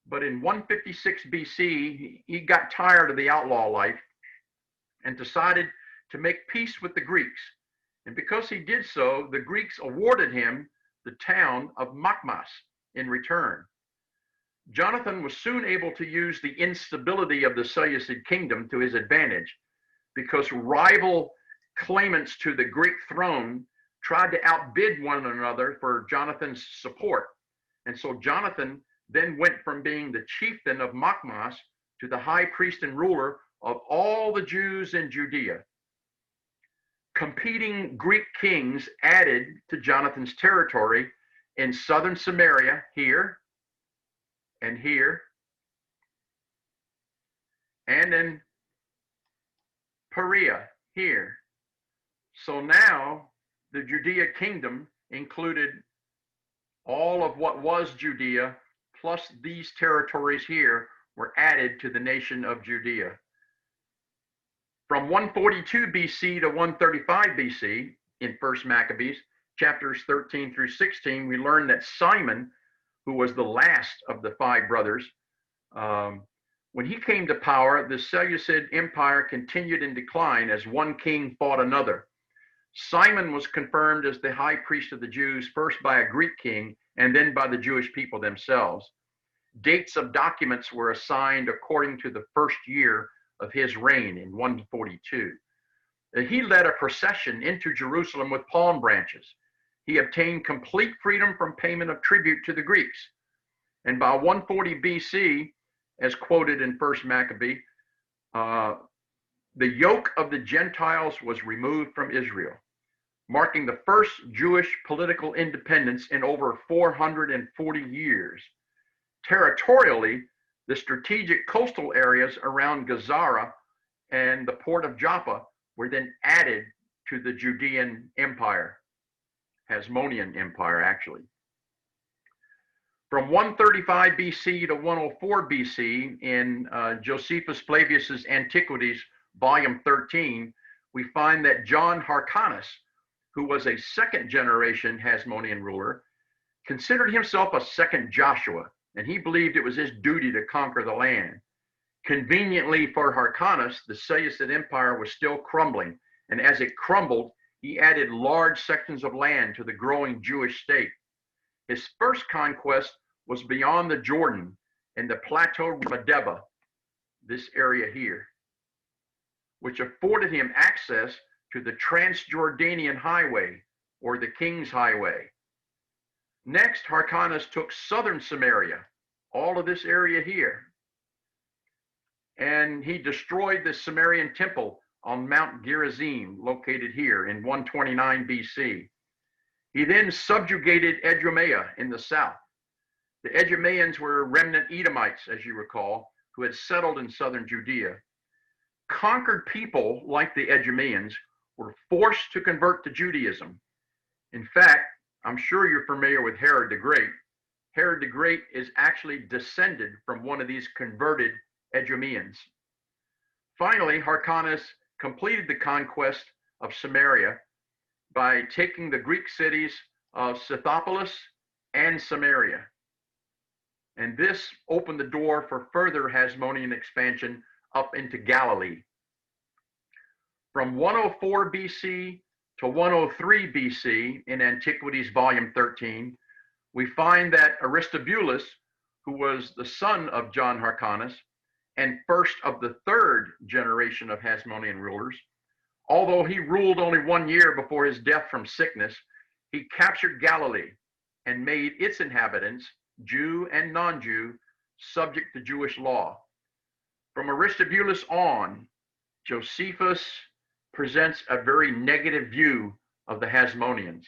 [SPEAKER 1] But in 156 BC, he got tired of the outlaw life and decided to make peace with the Greeks. And because he did so, the Greeks awarded him the town of Makmas in return. Jonathan was soon able to use the instability of the Seleucid kingdom to his advantage, because rival claimants to the Greek throne tried to outbid one another for Jonathan's support. And so Jonathan then went from being the chieftain of Makmas to the high priest and ruler of all the Jews in Judea. Competing Greek kings added to Jonathan's territory in southern Samaria, here and here, and in Perea, here. So now the Judea kingdom included all of what was Judea, plus these territories here were added to the nation of Judea. From 142 BC to 135 BC, in 1st Maccabees, chapters 13 through 16, we learn that Simon, who was the last of the 5 brothers, when he came to power, the Seleucid Empire continued in decline as one king fought another. Simon was confirmed as the high priest of the Jews, first by a Greek king and then by the Jewish people themselves. Dates of documents were assigned according to the first year of his reign in 142. He led a procession into Jerusalem with palm branches. He obtained complete freedom from payment of tribute to the Greeks. And by 140 BC, as quoted in 1st Maccabee, the yoke of the Gentiles was removed from Israel, marking the first Jewish political independence in over 440 years. Territorially, the strategic coastal areas around Gazara and the port of Joppa were then added to the Judean Empire, Hasmonean Empire, actually. From 135 BC to 104 BC, in Josephus Flavius's Antiquities, volume 13, we find that John Hyrcanus, who was a 2nd generation Hasmonean ruler, considered himself a second Joshua, and he believed it was his duty to conquer the land. Conveniently for Hyrcanus, the Seleucid Empire was still crumbling, and as it crumbled, he added large sections of land to the growing Jewish state. His first conquest was beyond the Jordan in the plateau of Medeba, this area here, which afforded him access to the Transjordanian Highway, or the King's Highway. Next, Hyrcanus took southern Samaria, all of this area here, and he destroyed the Sumerian temple on Mount Gerizim, located here in 129 BC. He then subjugated Idumea in the south. The Idumeans were remnant Edomites, as you recall, who had settled in southern Judea. Conquered people like the Idumeans were forced to convert to Judaism. In fact, I'm sure you're familiar with Herod the Great. Herod the Great is actually descended from one of these converted Edomians. Finally, Hyrcanus completed the conquest of Samaria by taking the Greek cities of Scythopolis and Samaria. And this opened the door for further Hasmonean expansion up into Galilee. From 104 BC to 103 BC in Antiquities, Volume 13, we find that Aristobulus, who was the son of John Hyrcanus and first of the third generation of Hasmonean rulers, although he ruled only 1 year before his death from sickness, he captured Galilee and made its inhabitants, Jew and non-Jew, subject to Jewish law. From Aristobulus on, Josephus presents a very negative view of the Hasmoneans.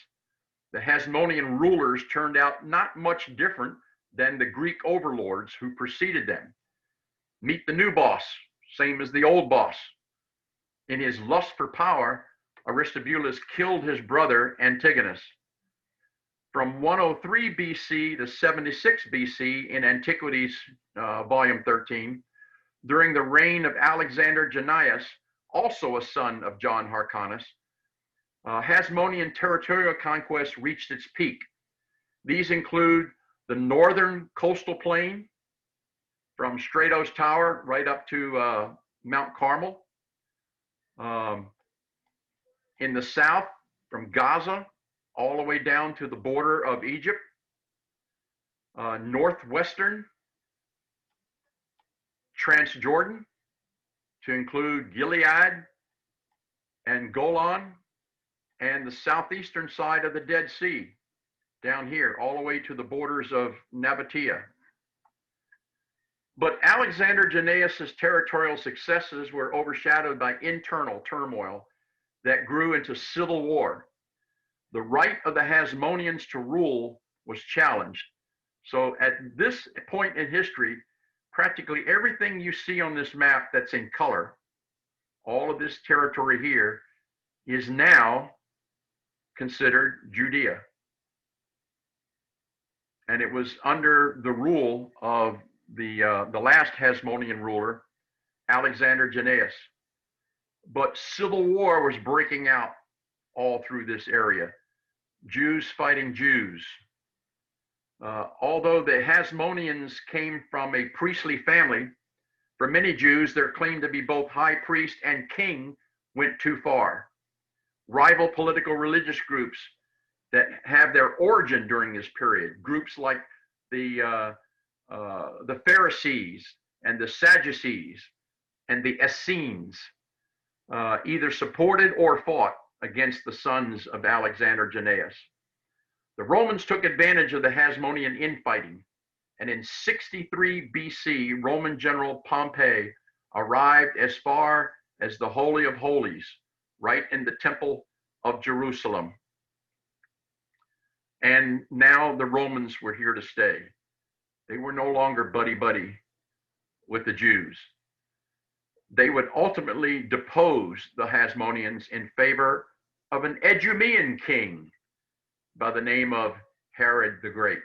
[SPEAKER 1] The Hasmonean rulers turned out not much different than the Greek overlords who preceded them. Meet the new boss, same as the old boss. In his lust for power, Aristobulus killed his brother Antigonus. From 103 BC to 76 BC in Antiquities, Volume 13, during the reign of Alexander Jannaeus, also a son of John Hyrcanus, Hasmonean territorial conquest reached its peak. These include the northern coastal plain from Stratos Tower right up to Mount Carmel. In the south, from Gaza all the way down to the border of Egypt. Northwestern Transjordan to include Gilead and Golan, and the southeastern side of the Dead Sea down here all the way to the borders of Nabatea. But Alexander Jannaeus' territorial successes were overshadowed by internal turmoil that grew into civil war. The right of the Hasmoneans to rule was challenged. So at this point in history, practically everything you see on this map that's in color, all of this territory here, is now considered Judea. And it was under the rule of the last Hasmonean ruler, Alexander Jannaeus. But civil war was breaking out all through this area. Jews fighting Jews. Although the Hasmoneans came from a priestly family, for many Jews, their claim to be both high priest and king went too far. Rival political religious groups that have their origin during this period, groups like the Pharisees and the Sadducees and the Essenes, either supported or fought against the sons of Alexander Jannaeus. The Romans took advantage of the Hasmonean infighting, and in 63 BC, Roman general Pompey arrived as far as the Holy of Holies, right in the Temple of Jerusalem. And now the Romans were here to stay. They were no longer buddy-buddy with the Jews. They would ultimately depose the Hasmoneans in favor of an Edomian king by the name of Herod the Great.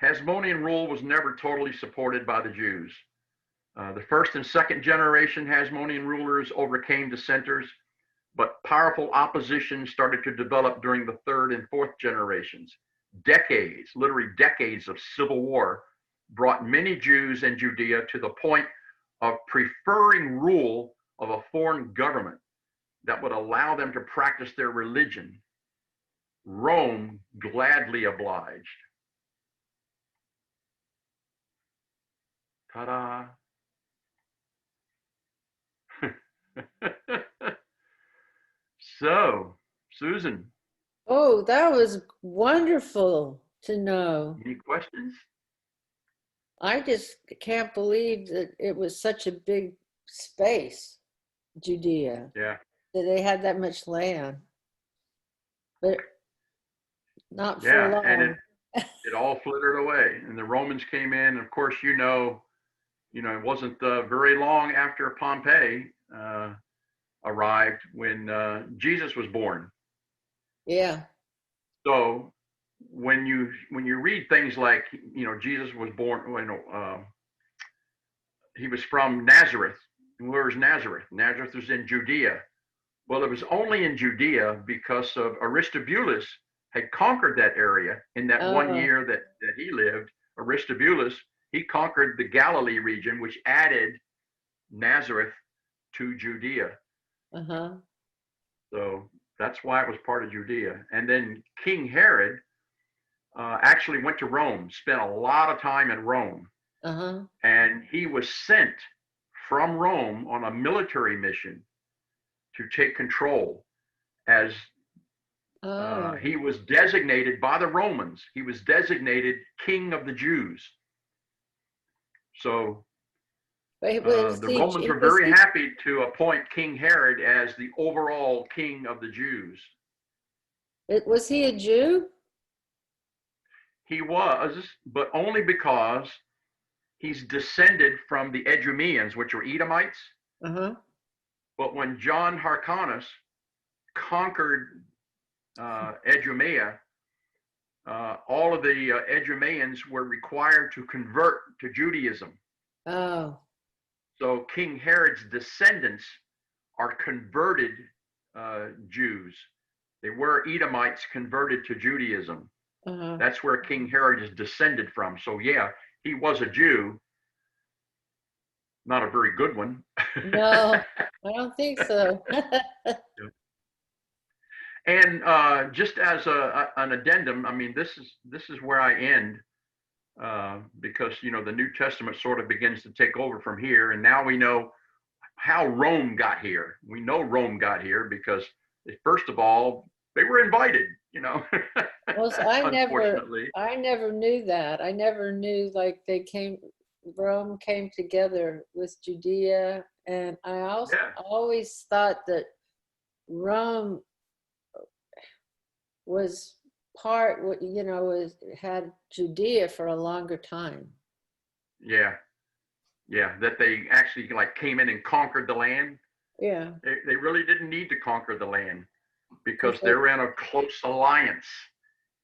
[SPEAKER 1] Hasmonean rule was never totally supported by the Jews. The first and second generation Hasmonean rulers overcame dissenters, but powerful opposition started to develop during the third and fourth generations. Decades, literally decades of civil war brought many Jews in Judea to the point of preferring rule of a foreign government that would allow them to practice their religion. Rome gladly obliged. Ta-da. So, Susan.
[SPEAKER 2] Oh, that was wonderful to know.
[SPEAKER 1] Any questions?
[SPEAKER 2] I just can't believe that it was such a big space, Judea.
[SPEAKER 1] Yeah.
[SPEAKER 2] That they had that much land. But not for long.
[SPEAKER 1] And it all flittered away. And the Romans came in. Of course, you know, it wasn't very long after Pompey arrived when Jesus was born.
[SPEAKER 2] Yeah.
[SPEAKER 1] So when you read things like, Jesus was born, he was from Nazareth. And where is Nazareth? Nazareth was in Judea. Well, it was only in Judea because of Aristobulus had conquered that area in that one
[SPEAKER 2] Oh.
[SPEAKER 1] year that he lived. Aristobulus, he conquered the Galilee region, which added Nazareth to Judea.
[SPEAKER 2] Uh-huh.
[SPEAKER 1] So that's why it was part of Judea. And then King Herod actually went to Rome, spent a lot of time in Rome,
[SPEAKER 2] Uh-huh.
[SPEAKER 1] and he was sent from Rome on a military mission to take control as
[SPEAKER 2] Oh.
[SPEAKER 1] he was designated by the Romans. He was designated King of the Jews. So
[SPEAKER 2] But
[SPEAKER 1] the Romans were
[SPEAKER 2] was
[SPEAKER 1] very
[SPEAKER 2] he,
[SPEAKER 1] happy to appoint King Herod as the overall king of the Jews.
[SPEAKER 2] was he a Jew?
[SPEAKER 1] He was, but only because he's descended from the Edomians, which were Edomites.
[SPEAKER 2] Uh-huh.
[SPEAKER 1] But when John Hyrcanus conquered Idumea, all of the Idumeans were required to convert to Judaism.
[SPEAKER 2] Oh.
[SPEAKER 1] So King Herod's descendants are converted Jews. They were Edomites converted to Judaism.
[SPEAKER 2] Uh-huh.
[SPEAKER 1] That's where King Herod is descended from. So yeah, he was a Jew, not a very good one.
[SPEAKER 2] No, I don't think so.
[SPEAKER 1] And just as an addendum, I mean, this is where I end because the New Testament sort of begins to take over from here, and now we know how Rome got here. We know Rome got here because first of all they were invited.
[SPEAKER 2] Well,
[SPEAKER 1] Unfortunately,
[SPEAKER 2] I never knew that. I never knew like Rome came together with Judea, and
[SPEAKER 1] yeah,
[SPEAKER 2] I always thought that Rome was had Judea for a longer time.
[SPEAKER 1] yeah, yeah. That they actually like came in and conquered the land.
[SPEAKER 2] Yeah,
[SPEAKER 1] They really didn't need to conquer the land because
[SPEAKER 2] because
[SPEAKER 1] they're in a close alliance.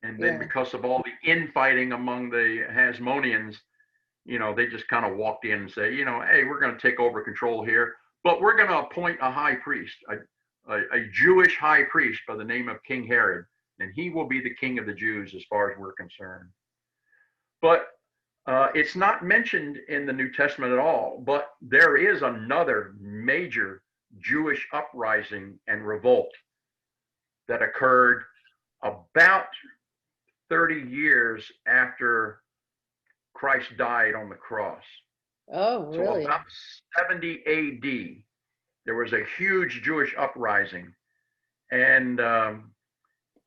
[SPEAKER 1] And then
[SPEAKER 2] yeah,
[SPEAKER 1] because of all the infighting among the Hasmoneans, they just kind of walked in and say, hey, we're going to take over control here, but we're going to appoint a high priest, a Jewish high priest by the name of King Herod, and he will be the king of the Jews as far as we're concerned. But it's not mentioned in the New Testament at all, but there is another major Jewish uprising and revolt that occurred about 30 years after Christ died on the cross.
[SPEAKER 2] oh
[SPEAKER 1] So
[SPEAKER 2] really?
[SPEAKER 1] about 70 AD, there was a huge Jewish uprising, and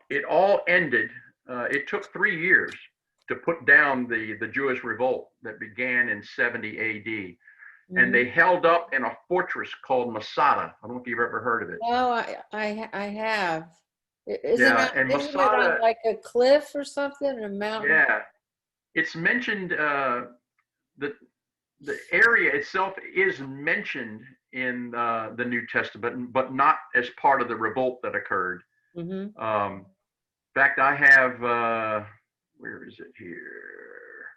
[SPEAKER 1] it all ended. It took 3 years to put down the Jewish revolt that began in 70 AD. And
[SPEAKER 2] Mm-hmm.
[SPEAKER 1] they held up in a fortress called Masada. I don't know if you've ever heard of it.
[SPEAKER 2] Oh, I have.
[SPEAKER 1] Yeah, and
[SPEAKER 2] Isn't it on
[SPEAKER 1] Masada,
[SPEAKER 2] like a cliff or something, a mountain?
[SPEAKER 1] yeah, it's mentioned. The area itself is mentioned in the New Testament, but not as part of the revolt that occurred.
[SPEAKER 2] Mm-hmm.
[SPEAKER 1] In fact, I have, where is it here?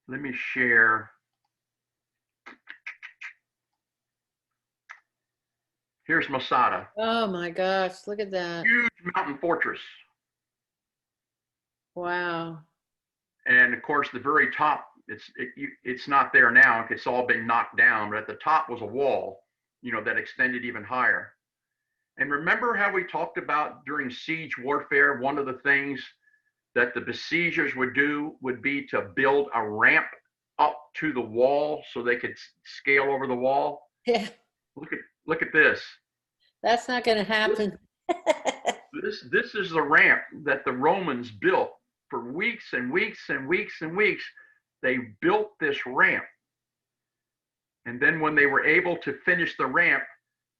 [SPEAKER 1] Let me share. Here's Masada,
[SPEAKER 2] Oh my gosh, look at that.
[SPEAKER 1] huge mountain fortress.
[SPEAKER 2] Wow.
[SPEAKER 1] And of course, the very top, it's not there now. It's all been knocked down, but at the top was a wall, that extended even higher. And remember how we talked about during siege warfare, one of the things that the besiegers would do would be to build a ramp up to the wall so they could scale over the wall.
[SPEAKER 2] Yeah,
[SPEAKER 1] Look at look at this.
[SPEAKER 2] that's not going to
[SPEAKER 1] This
[SPEAKER 2] happen.
[SPEAKER 1] this is the ramp that the Romans built for weeks and weeks and weeks and weeks. They built this ramp. And then when they were able to finish the ramp,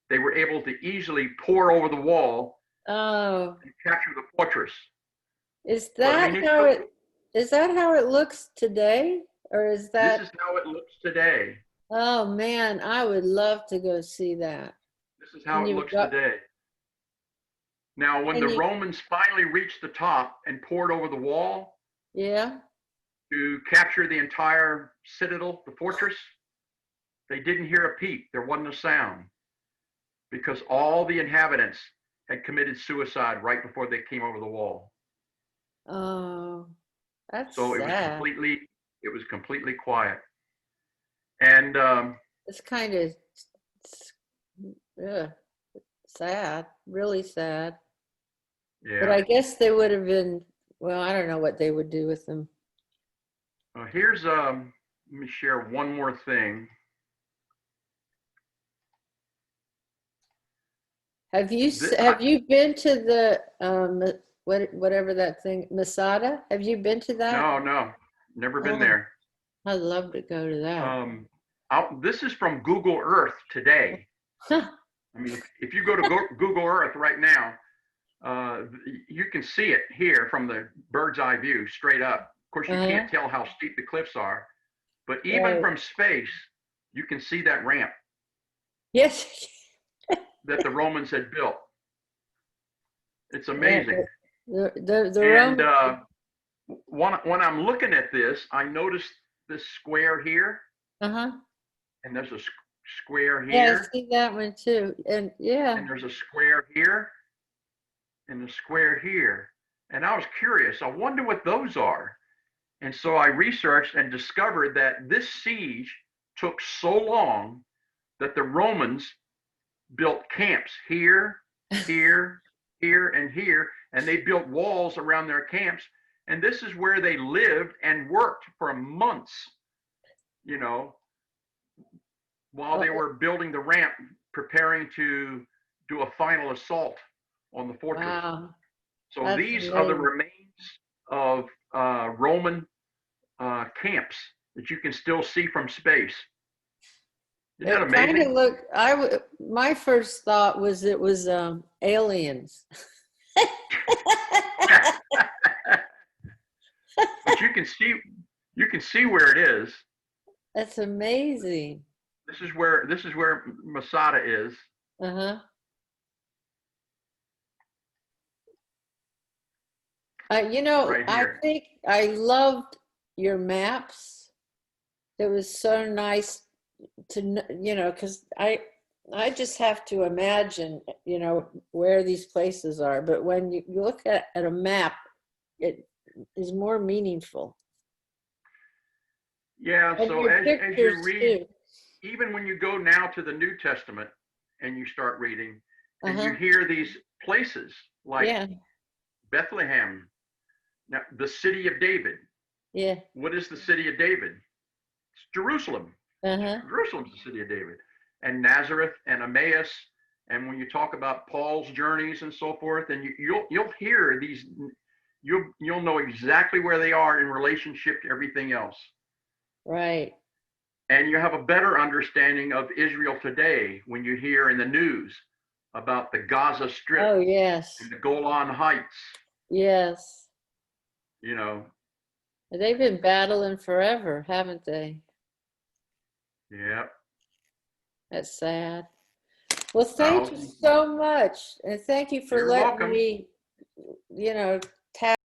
[SPEAKER 1] they were able to easily pour over the wall
[SPEAKER 2] Oh,
[SPEAKER 1] and capture the fortress.
[SPEAKER 2] is
[SPEAKER 1] But I
[SPEAKER 2] that
[SPEAKER 1] mean,
[SPEAKER 2] how it is that how it looks today? Or is
[SPEAKER 1] this
[SPEAKER 2] that,
[SPEAKER 1] is how it looks today.
[SPEAKER 2] oh man, I would love to go see that.
[SPEAKER 1] This is
[SPEAKER 2] Can
[SPEAKER 1] how it
[SPEAKER 2] you
[SPEAKER 1] looks
[SPEAKER 2] go,
[SPEAKER 1] today. Now, when
[SPEAKER 2] And
[SPEAKER 1] the
[SPEAKER 2] you,
[SPEAKER 1] Romans finally reached the top and poured over the wall
[SPEAKER 2] yeah.
[SPEAKER 1] to capture the entire citadel, the fortress, they didn't hear a peep. There wasn't a sound because all the inhabitants had committed suicide right before they came over the wall.
[SPEAKER 2] Oh, that's
[SPEAKER 1] So
[SPEAKER 2] sad.
[SPEAKER 1] it was completely quiet. And
[SPEAKER 2] It's kind of sad, really sad. But
[SPEAKER 1] yeah,
[SPEAKER 2] I guess they would have been, well, I don't know what they would do with them.
[SPEAKER 1] here's let me share one more thing.
[SPEAKER 2] Have you been to the whatever that thing, Masada? Have you been to that?
[SPEAKER 1] No, no, never been
[SPEAKER 2] Oh,
[SPEAKER 1] there.
[SPEAKER 2] I'd love to go to that.
[SPEAKER 1] This is from Google Earth today.
[SPEAKER 2] Huh.
[SPEAKER 1] I mean, if you go to Google Earth right now, you can see it here from the bird's eye view straight up. Of course, you
[SPEAKER 2] Uh-huh.
[SPEAKER 1] can't tell how steep the cliffs are, but even
[SPEAKER 2] Right.
[SPEAKER 1] from space, you can see that ramp
[SPEAKER 2] Yes.
[SPEAKER 1] that the Romans had built. It's
[SPEAKER 2] Yeah,
[SPEAKER 1] amazing.
[SPEAKER 2] the
[SPEAKER 1] And
[SPEAKER 2] Roman.
[SPEAKER 1] when I'm looking at this, I noticed this square here,
[SPEAKER 2] Uh-huh.
[SPEAKER 1] and there's a square
[SPEAKER 2] Yeah, I
[SPEAKER 1] here,
[SPEAKER 2] see that one too. And yeah.
[SPEAKER 1] and there's a square here, and a square here. And I was curious, I wonder what those are. And so I researched and discovered that this siege took so long that the Romans built camps here, here, here, and here, and they built walls around their camps. And this is where they lived and worked for months, you know, while they
[SPEAKER 2] Oh,
[SPEAKER 1] were building the ramp, preparing to do a final assault on the fortress.
[SPEAKER 2] wow.
[SPEAKER 1] So
[SPEAKER 2] That's
[SPEAKER 1] these are the
[SPEAKER 2] amazing.
[SPEAKER 1] remains of Roman camps that you can still see from space. Isn't that
[SPEAKER 2] It kind of
[SPEAKER 1] amazing?
[SPEAKER 2] looked, my first thought was it was aliens.
[SPEAKER 1] But you can see where it is.
[SPEAKER 2] That's amazing.
[SPEAKER 1] This is where Masada is.
[SPEAKER 2] Uh-huh.
[SPEAKER 1] Right
[SPEAKER 2] I
[SPEAKER 1] here.
[SPEAKER 2] think I loved your maps. It was so nice to, because I just have to imagine, where these places are. But when you look at a map, it is more meaningful.
[SPEAKER 1] Yeah,
[SPEAKER 2] And
[SPEAKER 1] so
[SPEAKER 2] your
[SPEAKER 1] as you
[SPEAKER 2] pictures
[SPEAKER 1] read,
[SPEAKER 2] too.
[SPEAKER 1] even when you go now to the New Testament and you start reading and you
[SPEAKER 2] Uh-huh.
[SPEAKER 1] hear these places like
[SPEAKER 2] Yeah.
[SPEAKER 1] Bethlehem, now the city of David.
[SPEAKER 2] Yeah.
[SPEAKER 1] What is the city of David? It's Jerusalem.
[SPEAKER 2] Uh-huh.
[SPEAKER 1] Jerusalem's the city of David. And Nazareth and Emmaus. And when you talk about Paul's journeys and so forth, and you'll hear these, you'll know exactly where they are in relationship to everything else.
[SPEAKER 2] Right.
[SPEAKER 1] And you have a better understanding of Israel today when you hear in the news about the Gaza Strip
[SPEAKER 2] Oh, yes.
[SPEAKER 1] and the Golan Heights.
[SPEAKER 2] Yes.
[SPEAKER 1] You know,
[SPEAKER 2] They've been battling forever, haven't they?
[SPEAKER 1] yeah.
[SPEAKER 2] That's sad. Well, thank you
[SPEAKER 1] Thousands.
[SPEAKER 2] so much. And thank you for
[SPEAKER 1] You're
[SPEAKER 2] letting
[SPEAKER 1] welcome.
[SPEAKER 2] me, tap